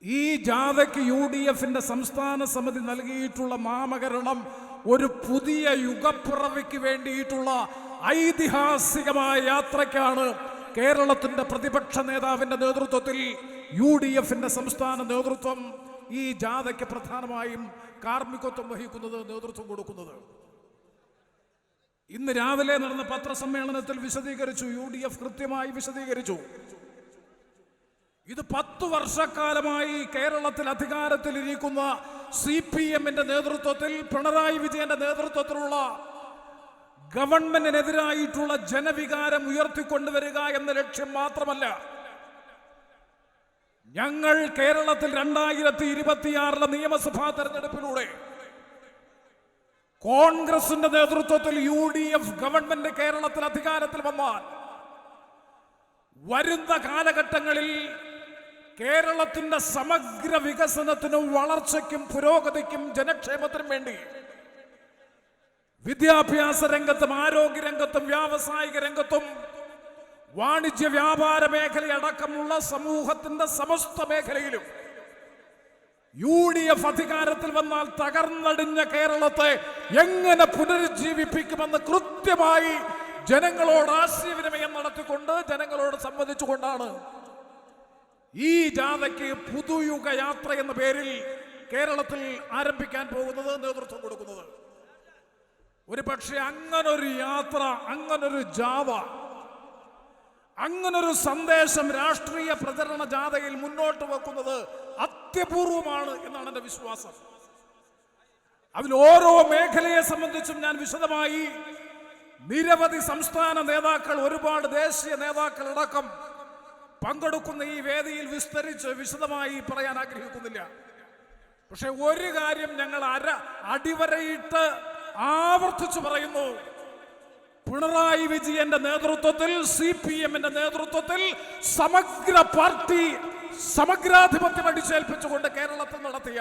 ഈ ജാഥയ്ക്ക് UDF-ന്റെ സംസ്ഥാന സമിതി നൽകിയിട്ടുള്ള നാമകരണം ഒരു പുതിയ യുഗപ്പിറവിക്ക് വേണ്ടിയിട്ടുള്ള ഐതിഹാസികമായ യാത്രയ്ക്കാണ്. കേരളത്തിന്റെ പ്രതിപക്ഷ നേതാവിന്റെ നേതൃത്വത്തിൽ UDF-ന്റെ സംസ്ഥാന നേതൃത്വം ഈ ജാഥയ്ക്ക് പ്രധാനമായും കാർമ്മികത്വം വഹിക്കുന്നത്, നേതൃത്വം കൊടുക്കുന്നത്. ഇന്ന് രാവിലെ നടന്ന പത്രസമ്മേളനത്തിൽ വിശദീകരിച്ചു, UDF കൃത്യമായി വിശദീകരിച്ചു. ഇത് 10 വർഷക്കാലമായി കേരളത്തിൽ അധികാരത്തിലിരിക്കുന്ന CPM-ന്റെ നേതൃത്വത്തിൽ, പിണറായി വിജയന്റെ നേതൃത്വത്തിലുള്ള ഗവൺമെന്റിനെതിരായിട്ടുള്ള ജനവികാരം ഉയർത്തിക്കൊണ്ടുവരിക എന്ന ലക്ഷ്യം മാത്രമല്ല, ഞങ്ങൾ കേരളത്തിൽ 2026 നിയമസഭാ തെരഞ്ഞെടുപ്പിലൂടെ കോൺഗ്രസിന്റെ നേതൃത്വത്തിൽ UDF ഗവൺമെന്റ് കേരളത്തിൽ അധികാരത്തിൽ വന്നാൽ വരുന്ന കാലഘട്ടങ്ങളിൽ കേരളത്തിന്റെ സമഗ്ര വികസനത്തിനും വളർച്ചയ്ക്കും പുരോഗതിക്കും ജനക്ഷേമത്തിനും വേണ്ടി വിദ്യാഭ്യാസ രംഗത്തും ആരോഗ്യരംഗത്തും വ്യാവസായിക രംഗത്തും വാണിജ്യ വ്യാപാര മേഖലയടക്കമുള്ള സമൂഹത്തിന്റെ സമസ്ത മേഖലയിലും UDF അധികാരത്തിൽ വന്നാൽ തകർന്നടിഞ്ഞ കേരളത്തെ എങ്ങനെ പുനരുജ്ജീവിപ്പിക്കുമെന്ന് കൃത്യമായി ജനങ്ങളോട് ആശയവിനിമയം നടത്തിക്കൊണ്ട്, ജനങ്ങളോട് സംവദിച്ചുകൊണ്ടാണ് ഈ ജാഥയ്ക്ക് പുതുയുഗ യാത്ര എന്ന പേരിൽ കേരളത്തിൽ ആരംഭിക്കാൻ പോകുന്നത്, നേതൃത്വം കൊടുക്കുന്നത്. ഒരു പക്ഷേ അങ്ങനൊരു യാത്ര, അങ്ങനൊരു ജാഥ, അങ്ങനൊരു സന്ദേശം രാഷ്ട്രീയ പ്രചരണ ജാഥയിൽ മുന്നോട്ട് വെക്കുന്നത് അത്യപൂർവമാണ് എന്നാണ് എൻ്റെ വിശ്വാസം. അതിൽ ഓരോ മേഖലയെ സംബന്ധിച്ചും ഞാൻ വിശദമായി നിരവധി സംസ്ഥാന നേതാക്കൾ, ഒരുപാട് ദേശീയ നേതാക്കൾ അടക്കം പങ്കെടുക്കുന്ന ഈ വേദിയിൽ വിസ്തരിച്ച് വിശദമായി പറയാൻ ആഗ്രഹിക്കുന്നില്ല. പക്ഷെ ഒരു കാര്യം ഞങ്ങൾ അടിവരയിട്ട് ആവർത്തിച്ചു പറയുന്നു: പിണറായി വിജയന്റെ നേതൃത്വത്തിൽ, CPM-ന്റെ നേതൃത്വത്തിൽ സമഗ്ര പാർട്ടി സമഗ്രാധിപത്യം അടിച്ചേൽപ്പിച്ചുകൊണ്ട് കേരളത്തിൽ നടത്തിയ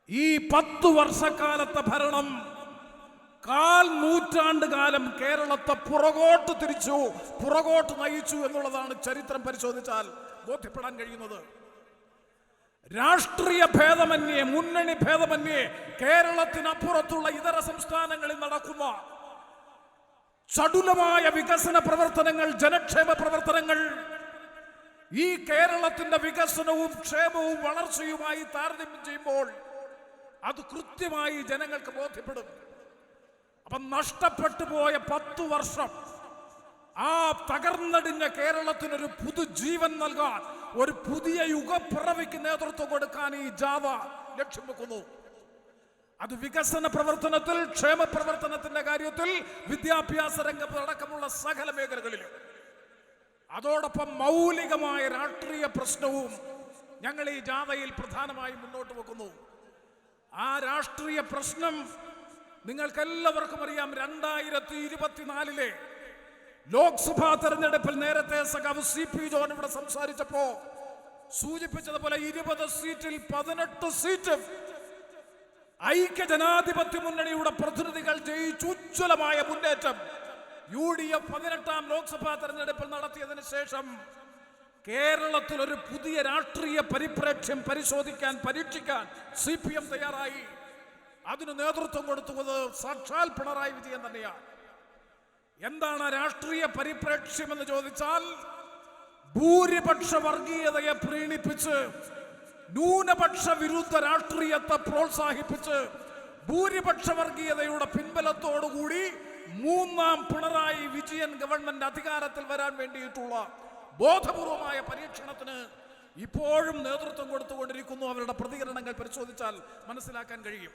ഈ 10 വർഷക്കാലത്തെ ഭരണം 1/4 നൂറ്റാണ്ട് കാലം കേരളത്തെ പുറകോട്ട് തിരിച്ചു, പുറകോട്ട് നയിച്ചു എന്നുള്ളതാണ് ചരിത്രം പരിശോധിച്ചാൽ ബോധ്യപ്പെടാൻ കഴിയുന്നത്. രാഷ്ട്രീയ ഭേദമന്യേ, മുന്നണി ഭേദമന്യേ കേരളത്തിനപ്പുറത്തുള്ള ഇതര സംസ്ഥാനങ്ങളിൽ നടക്കുന്ന ചടുലമായ വികസന പ്രവർത്തനങ്ങൾ, ജനക്ഷേമ പ്രവർത്തനങ്ങൾ ഈ കേരളത്തിന്റെ വികസനവും ക്ഷേമവും വളർച്ചയുമായി താരതമ്യം ചെയ്യുമ്പോൾ അത് കൃത്യമായി ജനങ്ങൾക്ക് ബോധ്യപ്പെടും. അപ്പം നഷ്ടപ്പെട്ടു പോയ 10 വർഷം, ആ തകർന്നടിഞ്ഞ കേരളത്തിനൊരു പുതുജീവൻ നൽകാൻ, ഒരു പുതിയ യുഗപ്പിറവിക്ക് നേതൃത്വം കൊടുക്കാൻ ഈ ജാഥ ലക്ഷ്യം വെക്കുന്നു. അത് വികസന പ്രവർത്തനത്തിൽ, ക്ഷേമ പ്രവർത്തനത്തിന്റെ കാര്യത്തിൽ, വിദ്യാഭ്യാസ രംഗത്ത് അടക്കമുള്ള സകല മേഖലകളിലും. അതോടൊപ്പം മൗലികമായ രാഷ്ട്രീയ പ്രശ്നവും ഞങ്ങൾ ഈ ജാഥയിൽ പ്രധാനമായും മുന്നോട്ട് വെക്കുന്നു. ആ രാഷ്ട്രീയ പ്രശ്നം നിങ്ങൾക്കെല്ലാവർക്കും അറിയാം. 2024 ലോക്സഭാ തെരഞ്ഞെടുപ്പിൽ നേരത്തെ സഖാവ് CP ജോൺ ഇവിടെ സംസാരിച്ചപ്പോ സൂചിപ്പിച്ചതുപോലെ 20 സീറ്റിൽ 18 സീറ്റും ഐക്യ ജനാധിപത്യ മുന്നണിയുടെ പ്രതിനിധികൾ ജയിച്ചു ഉജ്ജ്വലമായ മുന്നേറ്റം UDF 18ാം ലോക്സഭാ തെരഞ്ഞെടുപ്പിൽ നടത്തിയതിനു ശേഷം കേരളത്തിൽ ഒരു പുതിയ രാഷ്ട്രീയ പരിപ്രേക്ഷ്യം പരിശോധിക്കാൻ, പരീക്ഷിക്കാൻ CPM തയ്യാറായി. അതിന് നേതൃത്വം കൊടുത്തുന്നത് സാക്ഷാൽ പിണറായി വിജയൻ തന്നെയാണ്. എന്താണ് രാഷ്ട്രീയ പരിപ്രേക്ഷ്യം എന്ന് ചോദിച്ചാൽ, ഭൂരിപക്ഷ വർഗീയതയെ പ്രീണിപ്പിച്ച് ന്യൂനപക്ഷ വിരുദ്ധ രാഷ്ട്രീയത്തെ പ്രോത്സാഹിപ്പിച്ച് ഭൂരിപക്ഷ വർഗീയതയുടെ പിൻബലത്തോടുകൂടി 3ാം പിണറായി വിജയൻ ഗവൺമെന്റ് അധികാരത്തിൽ വരാൻ വേണ്ടിയിട്ടുള്ള ബോധപൂർവമായ പരീക്ഷണത്തിന് ഇപ്പോഴും നേതൃത്വം കൊടുത്തുകൊണ്ടിരിക്കുന്നു. അവരുടെ പ്രതികരണങ്ങൾ പരിശോധിച്ചാൽ മനസ്സിലാക്കാൻ കഴിയും.